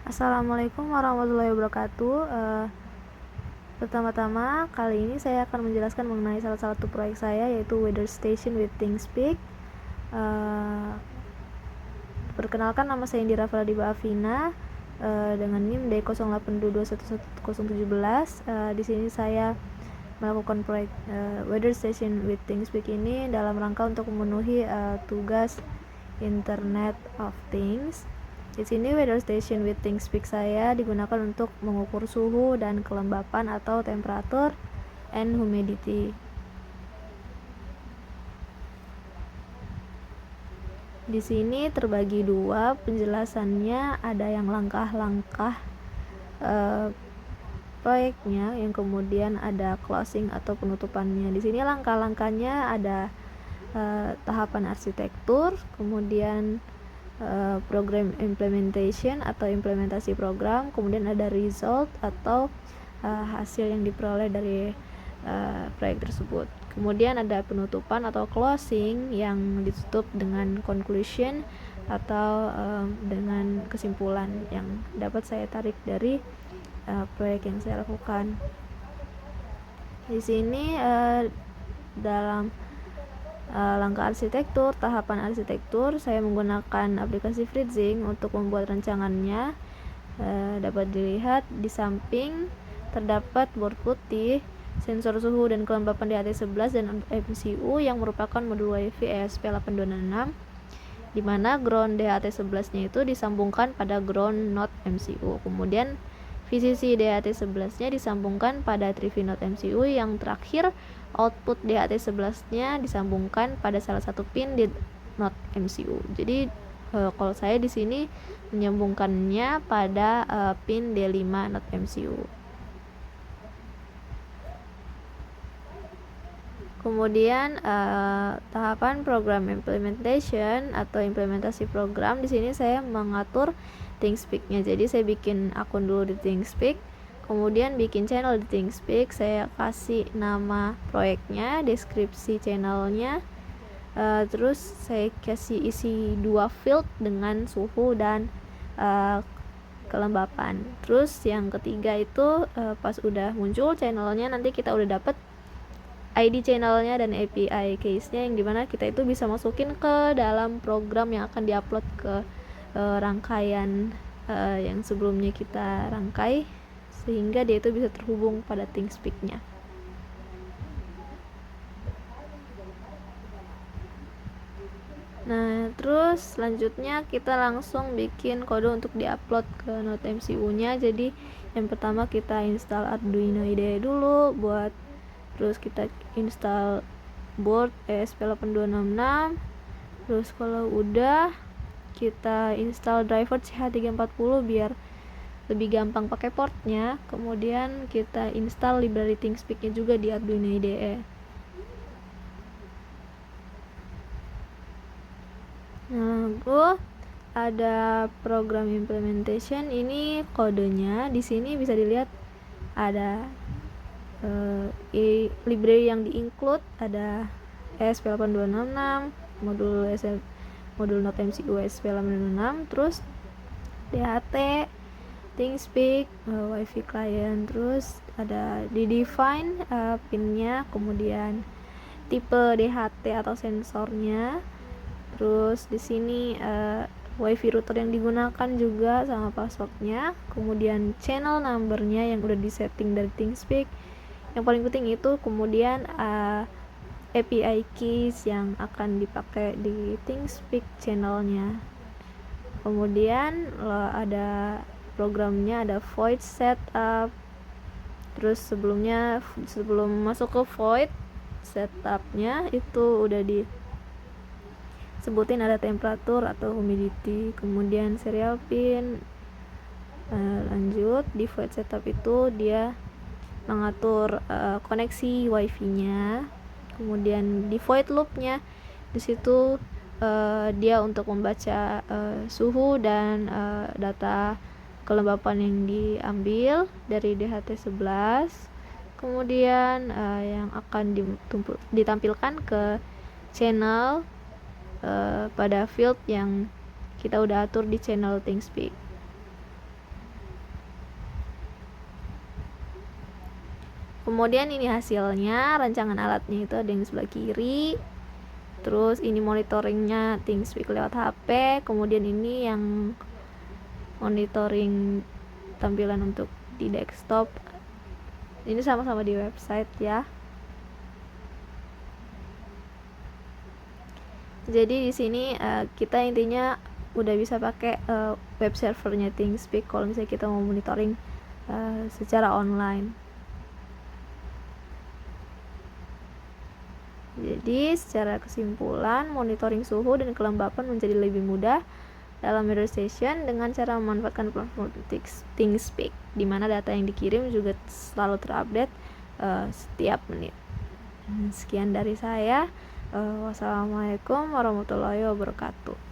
Assalamualaikum warahmatullahi wabarakatuh. Pertama-tama kali ini saya akan menjelaskan mengenai salah satu proyek saya, yaitu Weather Station with ThingSpeak. Perkenalkan, nama saya Indira Faladiba Afina dengan NIM D0822111017. Di sini saya melakukan proyek Weather Station with ThingSpeak ini dalam rangka untuk memenuhi tugas Internet of Things. Di sini Weather Station with ThingSpeak saya digunakan untuk mengukur suhu dan kelembapan atau temperatur and humidity. Di sini terbagi dua penjelasannya, ada yang langkah-langkah proyeknya, yang kemudian ada closing atau penutupannya. Di sini langkah-langkahnya ada tahapan arsitektur, kemudian program implementation atau implementasi program, kemudian ada result atau hasil yang diperoleh dari proyek tersebut. Kemudian ada penutupan atau closing yang ditutup dengan conclusion atau dengan kesimpulan yang dapat saya tarik dari proyek yang saya lakukan. Di sini dalam langkah arsitektur, tahapan arsitektur, saya menggunakan aplikasi Freezing untuk membuat rancangannya. Dapat dilihat di samping terdapat board putih, sensor suhu dan kelembapan DHT11 dan MCU yang merupakan modul WiFi ESP8266, di mana ground DHT11-nya itu disambungkan pada ground node MCU. Kemudian VCC DHT11-nya disambungkan pada 3V node MCU, yang terakhir output DHT11-nya disambungkan pada salah satu pin di node MCU. Jadi kalau saya di sini menyambungkannya pada pin D5 node MCU. Kemudian tahapan program implementation atau implementasi program, di sini saya mengatur ThingSpeak-nya. Jadi saya bikin akun dulu di ThingSpeak, kemudian bikin channel di ThingSpeak, saya kasih nama proyeknya, deskripsi channelnya, terus saya kasih isi 2 field dengan suhu dan kelembapan. Terus yang ketiga itu pas udah muncul channelnya, nanti kita udah dapet ID channelnya dan API case-nya, yang dimana kita itu bisa masukin ke dalam program yang akan diupload ke rangkaian yang sebelumnya kita rangkai, sehingga dia itu bisa terhubung pada ThingSpeak-nya. Nah, terus selanjutnya kita langsung bikin kode untuk diupload ke node MCU-nya. Jadi yang pertama kita install Arduino IDE dulu, terus kita install board ESP8266. Terus kalau udah, kita install driver CH340 biar lebih gampang pakai portnya. Kemudian kita install library ThingSpeak-nya juga di Arduino IDE. Nah, lalu ada program implementation. Ini kodenya. Di sini bisa dilihat ada library yang di-include, ada ESP8266, modul node MCU ESP8266, terus DHT, ThingSpeak, WiFi client, terus ada di define pinnya, kemudian tipe DHT atau sensornya, terus di sini WiFi router yang digunakan juga sama passwordnya, kemudian channel numbernya yang udah disetting dari ThingSpeak. Yang paling penting itu kemudian API keys yang akan dipakai di ThingSpeak channelnya. Kemudian ada programnya, ada void setup. Terus sebelum masuk ke void setupnya itu udah disebutin ada temperatur atau humidity, kemudian serial pin. Lanjut di void setup itu dia mengatur koneksi WiFi-nya. Kemudian di void loop-nya, di situ dia untuk membaca suhu dan data kelembapan yang diambil dari DHT11. Kemudian yang akan ditampilkan ke channel pada field yang kita udah atur di channel ThingSpeak. Kemudian ini hasilnya, rancangan alatnya itu ada yang sebelah kiri. Terus ini monitoringnya ThingSpeak lewat HP. Kemudian ini yang monitoring tampilan untuk di desktop. Ini sama-sama di website ya. Jadi di sini kita intinya udah bisa pakai web servernya ThingSpeak kalau misalnya kita mau monitoring secara online. Jadi secara kesimpulan, monitoring suhu dan kelembapan menjadi lebih mudah dalam mirror station dengan cara memanfaatkan platform ThingSpeak, di mana data yang dikirim juga selalu terupdate setiap menit. Sekian dari saya. Wassalamualaikum warahmatullahi wabarakatuh.